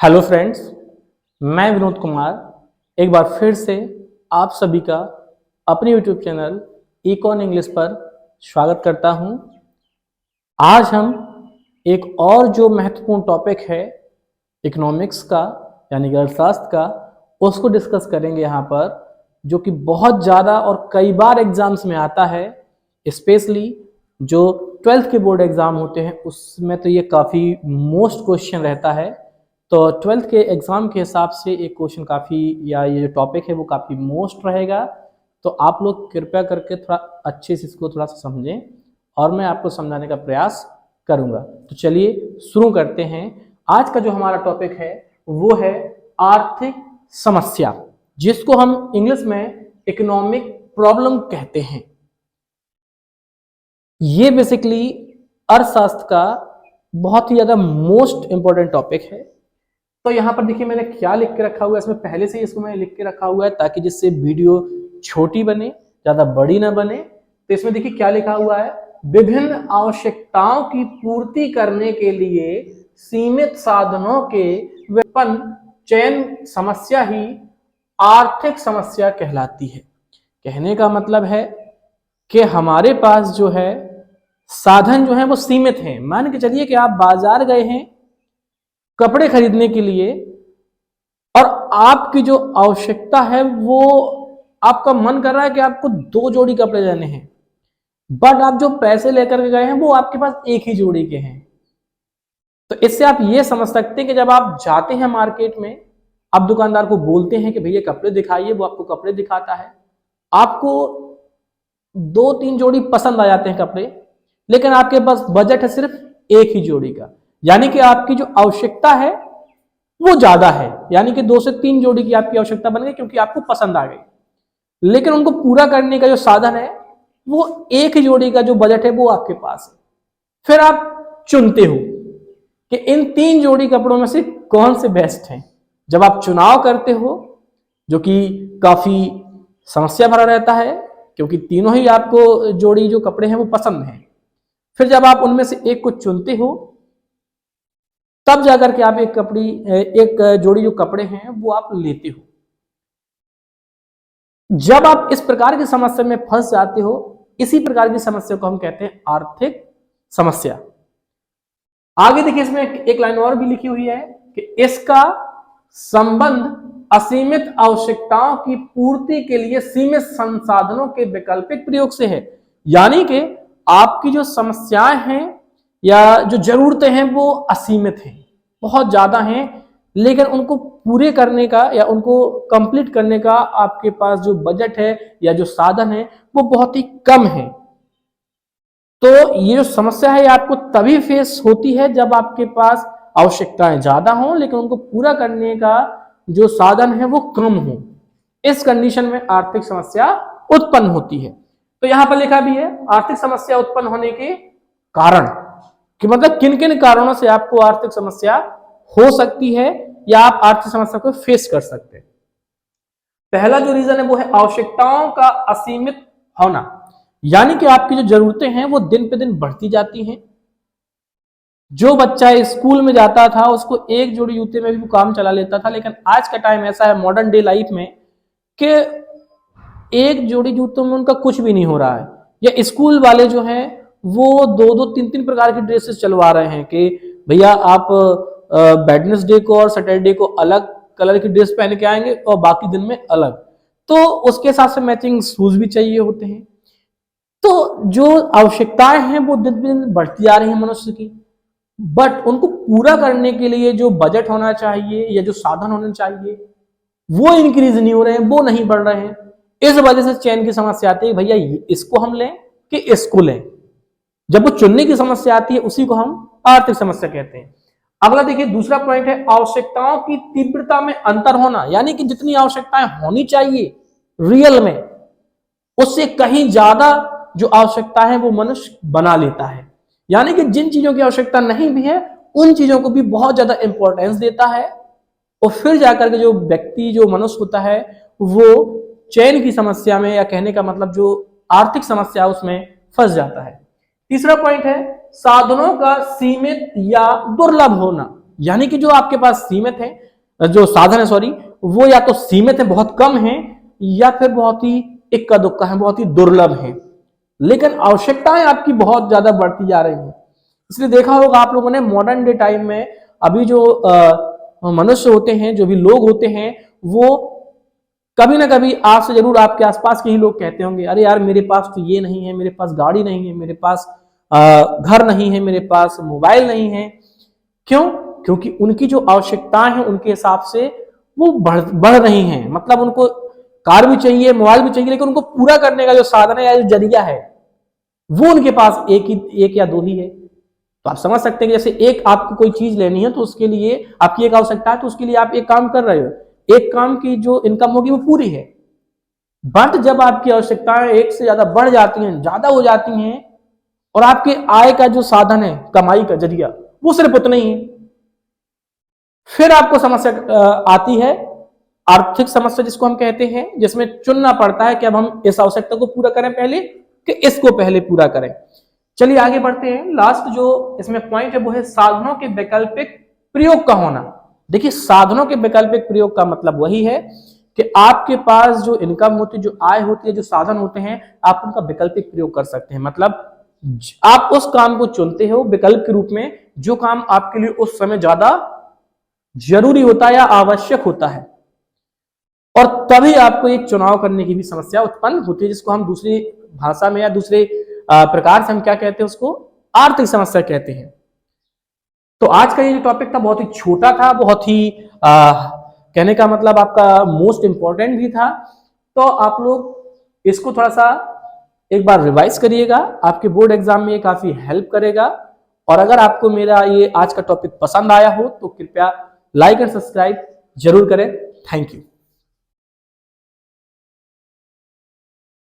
Hello friends, मैं विनोद कुमार एक बार फिर से आप सभी का अपने यूट्यूब चैनल इकॉन इंग्लिश पर स्वागत करता हूं। आज हम एक और जो महत्वपूर्ण टॉपिक है इकोनॉमिक्स का यानी कि अर्थशास्त्र का, उसको डिस्कस करेंगे यहाँ पर, जो कि बहुत ज़्यादा और कई बार एग्जाम्स में आता है। स्पेशली जो 12th के बोर्ड एग्जाम होते हैं उसमें तो ये काफ़ी मोस्ट क्वेश्चन रहता है। तो 12th के एग्जाम के हिसाब से एक क्वेश्चन काफ़ी, या ये जो टॉपिक है वो काफ़ी मोस्ट रहेगा। तो आप लोग कृपया करके थोड़ा अच्छे से इसको थोड़ा सा समझें और मैं आपको समझाने का प्रयास करूंगा। तो चलिए शुरू करते हैं। आज का जो हमारा टॉपिक है वो है आर्थिक समस्या, जिसको हम इंग्लिश में इकोनॉमिक प्रॉब्लम कहते हैं। ये बेसिकली अर्थशास्त्र का बहुत ही ज़्यादा मोस्ट इंपॉर्टेंट टॉपिक है। तो यहाँ पर देखिए मैंने क्या लिख के रखा हुआ है, इसमें पहले से ही इसको मैंने लिख के रखा हुआ है ताकि जिससे वीडियो छोटी बने, ज़्यादा बड़ी ना बने। तो इसमें देखिए क्या लिखा हुआ है, विभिन्न आवश्यकताओं की पूर्ति करने के लिए सीमित साधनों के व्युत्पन्न चयन समस्या ही आर्थिक समस्या कहलाती है। कहने का मतलब है कि हमारे पास जो है साधन जो है वो सीमित हैं। मान के चलिए कि आप बाजार गए हैं कपड़े खरीदने के लिए और आपकी जो आवश्यकता है वो, आपका मन कर रहा है कि आपको 2 जोड़ी कपड़े लेने हैं, बट आप जो पैसे लेकर के गए हैं वो आपके पास एक ही जोड़ी के हैं। तो इससे आप ये समझ सकते हैं कि जब आप जाते हैं मार्केट में, आप दुकानदार को बोलते हैं कि भैया कपड़े दिखाइए, वो आपको कपड़े दिखाता है, आपको 2-3 जोड़ी पसंद आ जाते हैं कपड़े, लेकिन आपके पास बजट है सिर्फ एक ही जोड़ी का। यानी कि आपकी जो आवश्यकता है वो ज्यादा है, यानी कि 2 से 3 जोड़ी की आपकी आवश्यकता बन गई क्योंकि आपको पसंद आ गई, लेकिन उनको पूरा करने का जो साधन है वो एक ही जोड़ी का जो बजट है वो आपके पास है। फिर आप चुनते हो कि इन 3 जोड़ी कपड़ों में से कौन से बेस्ट हैं। जब आप चुनाव करते हो, जो कि काफी समस्या भरा रहता है क्योंकि तीनों ही आपको जोड़ी जो कपड़े हैं वो पसंद हैं, फिर जब आप उनमें से एक को चुनते हो तब जाकर के आप एक जोड़ी जो कपड़े हैं वो आप लेते हो। जब आप इस प्रकार की समस्या में फंस जाते हो, इसी प्रकार की समस्या को हम कहते हैं आर्थिक समस्या। आगे देखिए इसमें एक लाइन और भी लिखी हुई है कि इसका संबंध असीमित आवश्यकताओं की पूर्ति के लिए सीमित संसाधनों के वैकल्पिक प्रयोग से है। यानी कि आपकी जो समस्याएं हैं या जो जरूरतें हैं वो असीमित हैं, बहुत ज्यादा हैं, लेकिन उनको पूरे करने का या उनको कंप्लीट करने का आपके पास जो बजट है या जो साधन है वो बहुत ही कम है। तो ये जो समस्या है आपको तभी फेस होती है जब आपके पास आवश्यकताएं ज्यादा हों लेकिन उनको पूरा करने का जो साधन है वो कम हो। इस कंडीशन में आर्थिक समस्या उत्पन्न होती है। तो यहां पर लिखा भी है आर्थिक समस्या उत्पन्न होने के कारण, कि मतलब किन किन कारणों से आपको आर्थिक समस्या हो सकती है या आप आर्थिक समस्या को फेस कर सकते हैं। पहला जो रीजन है वो है आवश्यकताओं का असीमित होना, यानी कि आपकी जो जरूरतें हैं वो दिन पे दिन बढ़ती जाती हैं। जो बच्चा स्कूल में जाता था उसको एक जोड़ी जूते में भी वो काम चला लेता था, लेकिन आज का टाइम ऐसा है मॉडर्न डे लाइफ में कि एक जोड़ी जूतों में उनका कुछ भी नहीं हो रहा है। या स्कूल वाले जो हैं वो 2-2, 3-3 प्रकार की ड्रेसेस चलवा रहे हैं कि भैया आप वेडनेसडे को और सैटरडे को अलग कलर की ड्रेस पहन के आएंगे और बाकी दिन में अलग। तो उसके हिसाब से मैचिंग शूज भी चाहिए होते हैं। तो जो आवश्यकताएं हैं वो दिन दिन बढ़ती जा रही हैं मनुष्य की, बट उनको पूरा करने के लिए जो बजट होना चाहिए या जो साधन होने चाहिए वो इंक्रीज नहीं हो रहे हैं, वो नहीं बढ़ रहे हैं। इस वजह से चयन की समस्या आती है, भैया इसको हम लें कि इसको लें। जब वो चुनने की समस्या आती है उसी को हम आर्थिक समस्या कहते हैं। अगला देखिए दूसरा पॉइंट है आवश्यकताओं की तीव्रता में अंतर होना, यानी कि जितनी आवश्यकताएं होनी चाहिए रियल में उससे कहीं ज्यादा जो आवश्यकता है वो मनुष्य बना लेता है। यानी कि जिन चीजों की आवश्यकता नहीं भी है उन चीजों को भी बहुत ज्यादा इंपॉर्टेंस देता है, और फिर जाकर के जो व्यक्ति जो मनुष्य होता है वो चयन की समस्या में, या कहने का मतलब जो आर्थिक समस्या उसमें फंस जाता है। तीसरा पॉइंट है साधनों का सीमित या दुर्लभ होना, यानी कि जो आपके पास सीमित है, जो साधन है सॉरी, वो या तो सीमित है, बहुत कम है, या फिर बहुत ही इक्का दुक्का है, बहुत ही दुर्लभ है। लेकिन आवश्यकताएं आपकी बहुत ज्यादा बढ़ती जा रही हैं। इसलिए देखा होगा आप लोगों ने मॉडर्न डे टाइम में अभी जो मनुष्य होते हैं, जो भी लोग होते हैं, वो कभी ना कभी आपसे जरूर, आपके आसपास के ही लोग कहते होंगे, अरे यार मेरे पास तो ये नहीं है, मेरे पास गाड़ी नहीं है, मेरे पास घर नहीं है, मेरे पास मोबाइल नहीं है। क्यों? क्योंकि उनकी जो आवश्यकताएं हैं उनके हिसाब से वो बढ़ रही हैं। मतलब उनको कार भी चाहिए, मोबाइल भी चाहिए, लेकिन उनको पूरा करने का जो साधन है या जो जरिया है वो उनके पास एक या दो ही है। तो आप समझ सकते हैं कि जैसे एक आपको कोई चीज लेनी है तो उसके लिए आपकी एक आवश्यकता है, तो उसके लिए आप एक काम कर रहे हो, एक काम की जो इनकम होगी वो पूरी है। बट जब आपकी आवश्यकताएं एक से ज्यादा बढ़ जाती हैं, ज्यादा हो जाती हैं, और आपके आय का जो साधन है, कमाई का जरिया, वो सिर्फ उतना ही है, फिर आपको समस्या आती है, आर्थिक समस्या जिसको हम कहते हैं, जिसमें चुनना पड़ता है कि अब हम इस आवश्यकता को पूरा करें पहले कि इसको पहले पूरा करें। चलिए आगे बढ़ते हैं। लास्ट जो इसमें पॉइंट है वो है साधनों के वैकल्पिक प्रयोग का होना। देखिए, साधनों के वैकल्पिक प्रयोग का मतलब वही है कि आपके पास जो इनकम होती है, जो आय होती है, जो साधन होते हैं, आप उनका वैकल्पिक प्रयोग कर सकते हैं। मतलब आप उस काम को चुनते हो विकल्प के रूप में जो काम आपके लिए उस समय ज्यादा जरूरी होता है या आवश्यक होता है, और तभी आपको एक चुनाव करने की भी समस्या उत्पन्न होती है, जिसको हम दूसरी भाषा में या दूसरे प्रकार से हम क्या कहते हैं, उसको आर्थिक समस्या कहते हैं। तो आज का ये जो टॉपिक था बहुत ही छोटा था, बहुत ही कहने का मतलब आपका मोस्ट इंपॉर्टेंट भी था। तो आप लोग इसको थोड़ा सा एक बार रिवाइज करिएगा, आपके बोर्ड एग्जाम में ये काफी हेल्प करेगा। और अगर आपको मेरा ये आज का टॉपिक पसंद आया हो तो कृपया लाइक एंड सब्सक्राइब जरूर करें। Thank you.